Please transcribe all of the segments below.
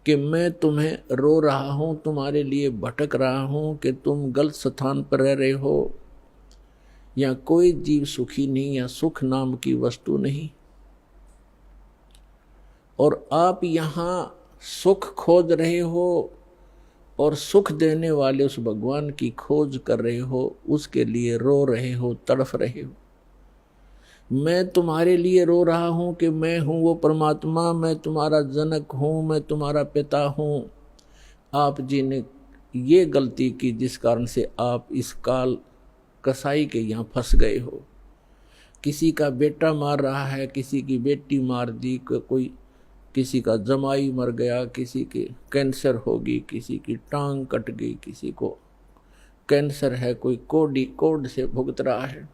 कि मैं तुम्हें रो रहा हूं, तुम्हारे लिए भटक रहा हूं कि तुम गलत स्थान पर रह रहे हो, या कोई जीव सुखी नहीं, या सुख नाम की वस्तु नहीं, और आप यहां सुख खोज रहे हो और सुख देने वाले उस भगवान की खोज कर रहे हो, उसके लिए रो रहे हो, तड़फ रहे हो। मैं तुम्हारे लिए रो रहा हूं कि मैं हूं वो परमात्मा, मैं तुम्हारा जनक हूं, मैं तुम्हारा पिता हूं। आप जी ने ये गलती की जिस कारण से आप इस काल कसाई के यहाँ फंस गए हो। किसी का बेटा मार रहा है, किसी की बेटी मार दी, कोई किसी का जमाई मर गया, किसी के कैंसर होगी, किसी की टांग कट गई, किसी को कैंसर है, कोई कोड से भुगत रहा है,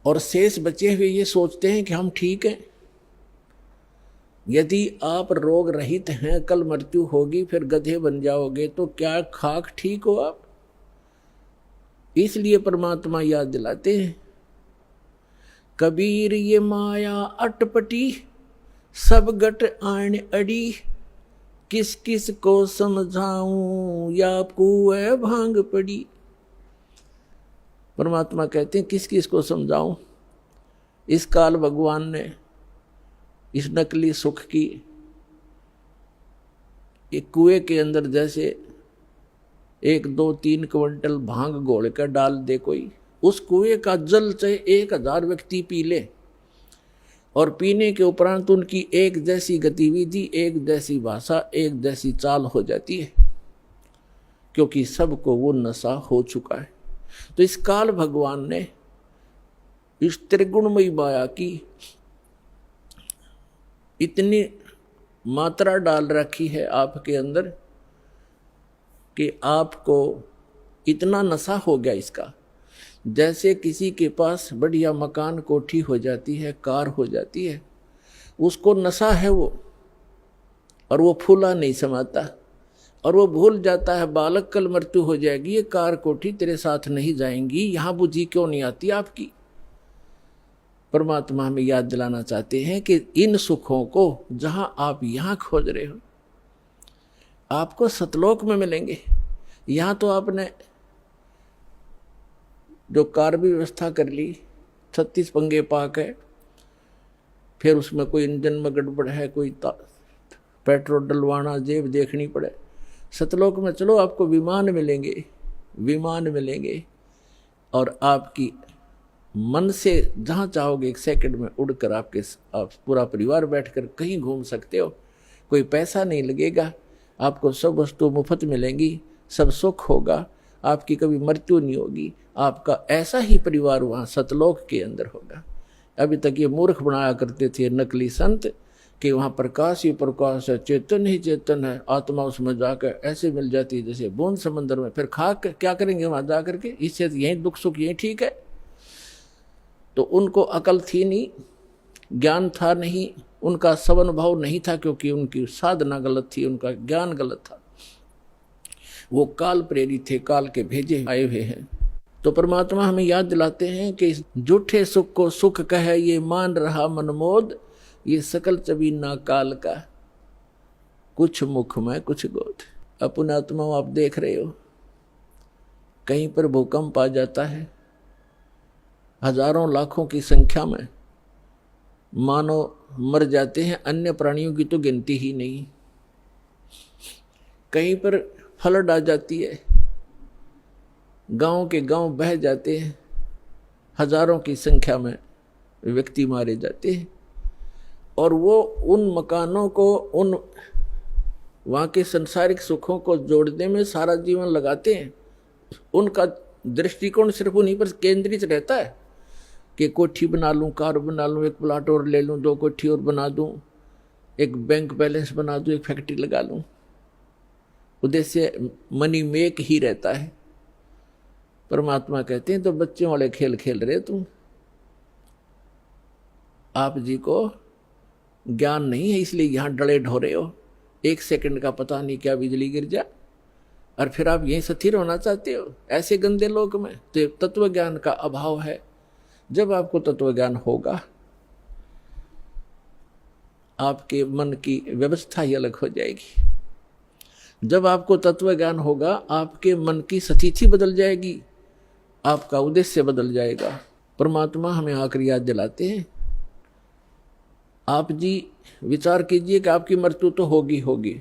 और शेष बचे हुए ये सोचते हैं कि हम ठीक हैं। यदि आप रोग रहित हैं, कल मृत्यु होगी, फिर गधे बन जाओगे, तो क्या खाक ठीक हो आप? इसलिए परमात्मा याद दिलाते हैं, कबीर ये माया अटपटी, सब गट आण अड़ी, किस किस को समझाऊं, या कुएं भांग पड़ी। परमात्मा कहते हैं किस किस को समझाऊं। इस काल भगवान ने इस नकली सुख की एक कुएं के अंदर जैसे 1-2-3 क्विंटल भांग घोल कर डाल दे कोई, उस कुएं का जल चाहे 1000 व्यक्ति पी ले, और पीने के उपरांत उनकी एक जैसी गतिविधि, एक जैसी भाषा, एक जैसी चाल हो जाती है, क्योंकि सबको वो नशा हो चुका है। तो इस काल भगवान ने इस त्रिगुणमयी माया की इतनी मात्रा डाल रखी है आपके अंदर कि आपको इतना नशा हो गया इसका। जैसे किसी के पास बढ़िया मकान कोठी हो जाती है, कार हो जाती है, उसको नशा है वो, और वो फूला नहीं समाता, और वो भूल जाता है बालक कल मृत्यु हो जाएगी, ये कार कोठी तेरे साथ नहीं जाएंगी, यहां बुद्धि क्यों नहीं आती आपकी। परमात्मा हमें याद दिलाना चाहते हैं कि इन सुखों को जहां आप यहां खोज रहे हो, आपको सतलोक में मिलेंगे। यहां तो आपने जो कार भी व्यवस्था कर ली, 36 पंगे पाक है, फिर उसमें कोई इंजन में गड़बड़ है, कोई पेट्रोल डलवाना, जेब देखनी पड़े। सतलोक में चलो आपको विमान मिलेंगे, विमान मिलेंगे, और आपकी मन से जहाँ चाहोगे 1 सेकंड में उड़कर आप पूरा परिवार बैठकर कहीं घूम सकते हो। कोई पैसा नहीं लगेगा, आपको सब वस्तु मुफ्त मिलेंगी, सब सुख होगा, आपकी कभी मृत्यु नहीं होगी। आपका ऐसा ही परिवार वहाँ सतलोक के अंदर होगा। अभी तक ये मूर्ख बनाया करते थे नकली संत कि वहाँ प्रकाश ही प्रकाश है, चेतन ही चेतन है, आत्मा उसमें जाकर ऐसे मिल जाती है जैसे बूंद समंदर में। फिर खाक क्या करेंगे वहाँ जा करके, इससे यही दुख सुख यही ठीक है। तो उनको अकल थी नहीं, ज्ञान था नहीं, उनका सवन भाव नहीं था, क्योंकि उनकी साधना गलत थी, उनका ज्ञान गलत था। वो काल प्रेरित थे, काल के भेजे आए हुए हैं। तो परमात्मा हमें याद दिलाते हैं कि झूठे सुख को सुख कहे, ये मान रहा मनमोद, ये सकल चबीना काल का, कुछ मुख में कुछ गोद। अपने आत्मा आप देख रहे हो, कहीं पर भूकंप आ जाता है, हजारों लाखों की संख्या में मानव मर जाते हैं, अन्य प्राणियों की तो गिनती ही नहीं। कहीं पर फ्लड आ जाती है, गांव के गांव बह जाते हैं, हजारों की संख्या में व्यक्ति मारे जाते हैं, और वो उन मकानों को, उन वहाँ के संसारिक सुखों को जोड़ने में सारा जीवन लगाते हैं। उनका दृष्टिकोण सिर्फ उन्हीं पर केंद्रित रहता है कि कोठी बना लूँ, कार बना लूँ, 1 प्लाट और ले लूँ, 2 कोठी और बना दूँ, एक बैंक बैलेंस बना दूँ, एक फैक्ट्री लगा लूँ। उद्देश्य मनी मेक ही रहता है। परमात्मा कहते हैं तो बच्चों वाले खेल खेल रहे तुम, आप जी को ज्ञान नहीं है, इसलिए यहां डले ढोरे हो। 1 सेकंड का पता नहीं क्या बिजली गिर जा, और फिर आप यहीं स्थिर होना चाहते हो ऐसे गंदे लोक में। तो तत्व ज्ञान का अभाव है। जब आपको तत्व ज्ञान होगा, आपके मन की व्यवस्था ही अलग हो जाएगी। जब आपको तत्व ज्ञान होगा, आपके मन की स्थिति बदल जाएगी, आपका उद्देश्य बदल जाएगा। परमात्मा हमें आखिरी याद दिलाते हैं, आप जी विचार कीजिए कि आपकी मृत्यु तो होगी होगी,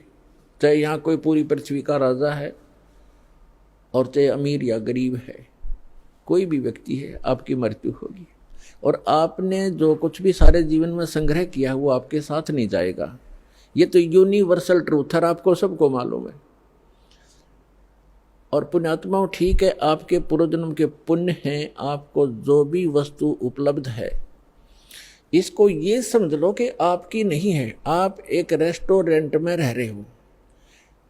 चाहे यहाँ कोई पूरी पृथ्वी का राजा है और चाहे अमीर या गरीब है, कोई भी व्यक्ति है, आपकी मृत्यु होगी। और आपने जो कुछ भी सारे जीवन में संग्रह किया वो आपके साथ नहीं जाएगा। ये तो यूनिवर्सल ट्रूथ है, आपको सबको मालूम है। और पुण्यात्माओं, ठीक है, आपके पूर्वजन्म के पुण्य हैं, आपको जो भी वस्तु उपलब्ध है इसको ये समझ लो कि आपकी नहीं है। आप एक रेस्टोरेंट में रह रहे हो।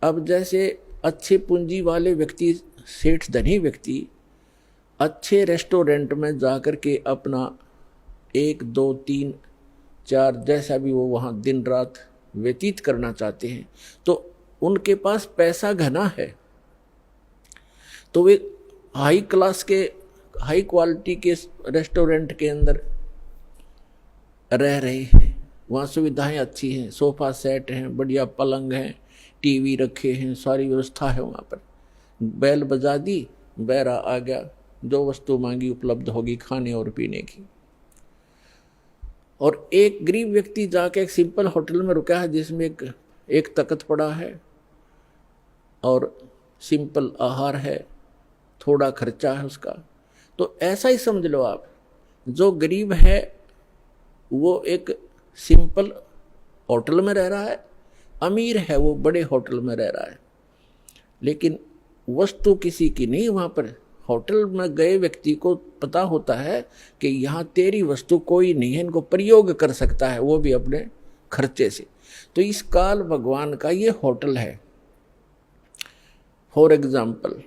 अब जैसे अच्छे पूंजी वाले व्यक्ति, सेठ धनी व्यक्ति अच्छे रेस्टोरेंट में जाकर के अपना 1 2 3 4 जैसा भी वो वहाँ दिन रात व्यतीत करना चाहते हैं, तो उनके पास पैसा घना है, तो वे हाई क्लास के, हाई क्वालिटी के रेस्टोरेंट के अंदर रह रहे हैं। वहाँ सुविधाएं अच्छी हैं, सोफा सेट हैं, बढ़िया पलंग हैं, टीवी रखे हैं, सारी व्यवस्था है वहाँ पर। बैल बजा दी, बैरा आ गया, जो वस्तु मांगी उपलब्ध होगी खाने और पीने की। और एक गरीब व्यक्ति जाके एक सिंपल होटल में रुका है जिसमें एक तख्त पड़ा है और सिंपल आहार है, थोड़ा खर्चा है उसका। तो ऐसा ही समझ लो आप, जो गरीब है वो एक सिंपल होटल में रह रहा है, अमीर है वो बड़े होटल में रह रहा है, लेकिन वस्तु किसी की नहीं। वहाँ पर होटल में गए व्यक्ति को पता होता है कि यहाँ तेरी वस्तु कोई नहीं है, इनको प्रयोग कर सकता है, वो भी अपने खर्चे से। तो इस काल भगवान का ये होटल है फॉर एग्जाम्पल।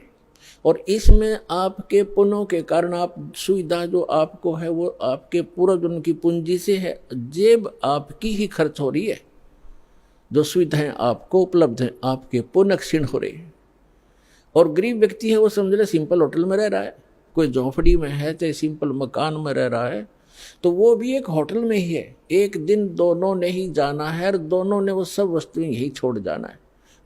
और इसमें आपके पुण्यों के कारण आप सुविधा जो आपको है वो आपके पूर्वजन्म की पूंजी से है, जेब आपकी ही खर्च हो रही है, जो सुविधाएं आपको उपलब्ध हैं आपके पुण्य क्षीण हो रहे हैं। और गरीब व्यक्ति है वो समझ ले सिंपल होटल में रह रहा है, कोई झोंपड़ी में है चाहे सिंपल मकान में रह रहा है, तो वो भी एक होटल में ही है। एक दिन दोनों ने ही जाना है और दोनों ने वो सब वस्तुएं यही छोड़ जाना है।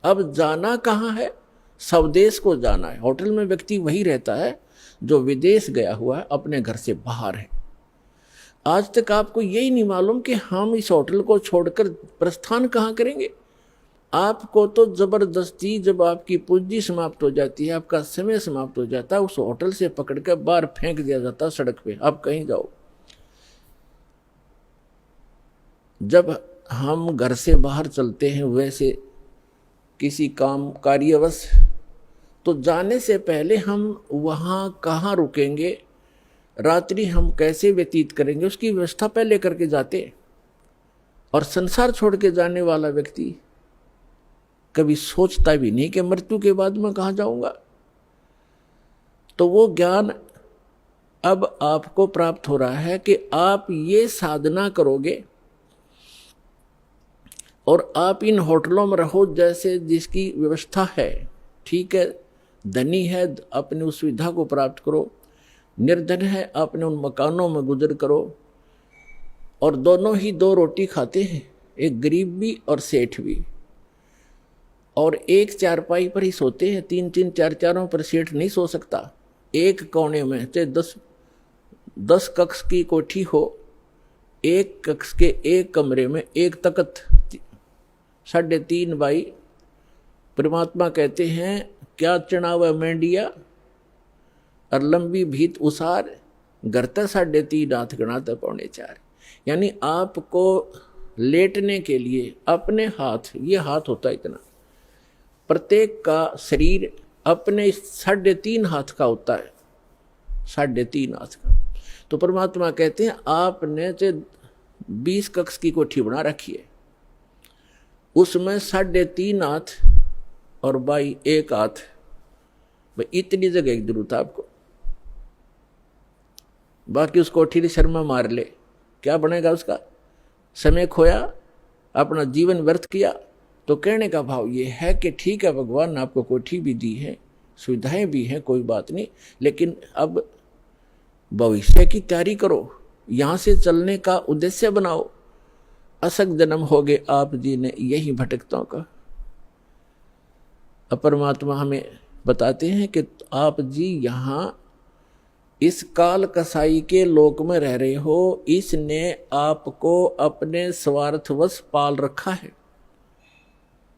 अब जाना कहाँ है? स्वदेश को जाना है। होटल में व्यक्ति वही रहता है जो विदेश गया हुआ है, अपने घर से बाहर है। आज तक आपको यही नहीं मालूम कि हम इस होटल को छोड़कर प्रस्थान कहाँ करेंगे। आपको तो जबरदस्ती जब आपकी पूंजी समाप्त हो जाती है, आपका समय समाप्त हो जाता है, उस होटल से पकड़कर बाहर फेंक दिया जाता है सड़क पे, आप कहीं जाओ। जब हम घर से बाहर चलते हैं वैसे किसी काम कार्यवश, तो जाने से पहले हम वहाँ कहाँ रुकेंगे, रात्रि हम कैसे व्यतीत करेंगे, उसकी व्यवस्था पहले करके जाते। और संसार छोड़ के जाने वाला व्यक्ति कभी सोचता भी नहीं कि मृत्यु के बाद मैं कहाँ जाऊंगा। तो वो ज्ञान अब आपको प्राप्त हो रहा है कि आप ये साधना करोगे और आप इन होटलों में रहो जैसे जिसकी व्यवस्था है, ठीक है। धनी है अपने उस सुविधा को प्राप्त करो, निर्धन है अपने उन मकानों में गुजर करो। और दोनों ही 2 रोटी खाते हैं, एक गरीब भी और सेठ भी। और एक चारपाई पर ही सोते हैं, 3-3 4-4 पर सेठ नहीं सो सकता। एक कोने में चाहे 10 कक्ष की कोठी हो, एक कक्ष के एक कमरे में एक तख्त 3.5 बाई। परमात्मा कहते हैं क्या चढ़ावा मेंढिया और लंबी भीत उसार, घर तक 3.5 हाथ गणा तक 4.25। यानी आपको लेटने के लिए अपने हाथ, ये हाथ होता है इतना, प्रत्येक का शरीर अपने 3.5 हाथ का होता है, 3.5 हाथ का। तो परमात्मा कहते हैं आपने 20 कक्ष की कोठी बना रखी है, उसमें 3.5 हाथ और बाई 1 हाथ, भाई इतनी जगह की जरूरत है आपको। बाकी उस कोठी ने शर्मा मार ले, क्या बनेगा उसका? समय खोया, अपना जीवन व्यर्थ किया। तो कहने का भाव ये है कि ठीक है, भगवान ने आपको कोठी भी दी है, सुविधाएं भी हैं, कोई बात नहीं, लेकिन अब भविष्य की तैयारी करो, यहाँ से चलने का उद्देश्य बनाओ। असक जन्म हो गए आप जी ने यही भटकतों का। परमात्मा हमें बताते हैं कि आप जी यहाँ इस काल कसाई के लोक में रह रहे हो, इसने आपको अपने स्वार्थवश पाल रखा है,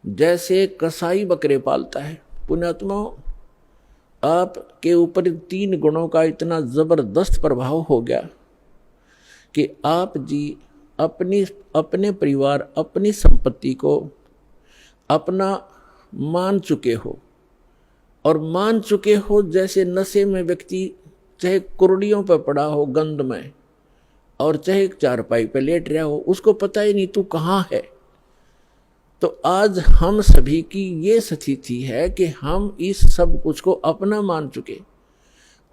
जैसे कसाई बकरे पालता है। पुण्यात्मा, आपके ऊपर 3 गुणों का इतना जबरदस्त प्रभाव हो गया कि आप जी अपने परिवार, अपनी संपत्ति को अपना मान चुके हो, और मान चुके हो जैसे नशे में व्यक्ति चाहे कुर्डियों पर पड़ा हो गंद में, और चाहे चारपाई पे लेट रहा हो, उसको पता ही नहीं तू कहाँ है। तो आज हम सभी की ये स्थिति है कि हम इस सब कुछ को अपना मान चुके,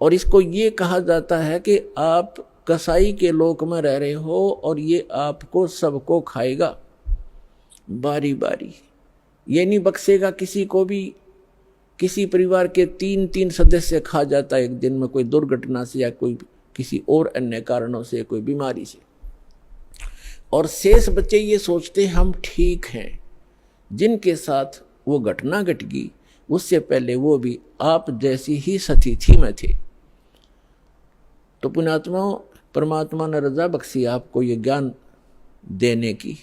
और इसको ये कहा जाता है कि आप कसाई के लोक में रह रहे हो और ये आपको सबको खाएगा बारी बारी। ये नहीं बख्शेगा किसी को भी। किसी परिवार के 3 सदस्य खा जाता है एक दिन में, कोई दुर्घटना से या कोई किसी और अन्य कारणों से, कोई बीमारी से, और शेष बच्चे ये सोचते हम ठीक हैं। जिनके साथ वो घटना घट गई उससे पहले वो भी आप जैसी ही स्थिति में थे। तो पुण्यात्माओं, परमात्मा ने रजा बख्शी आपको ये ज्ञान देने की।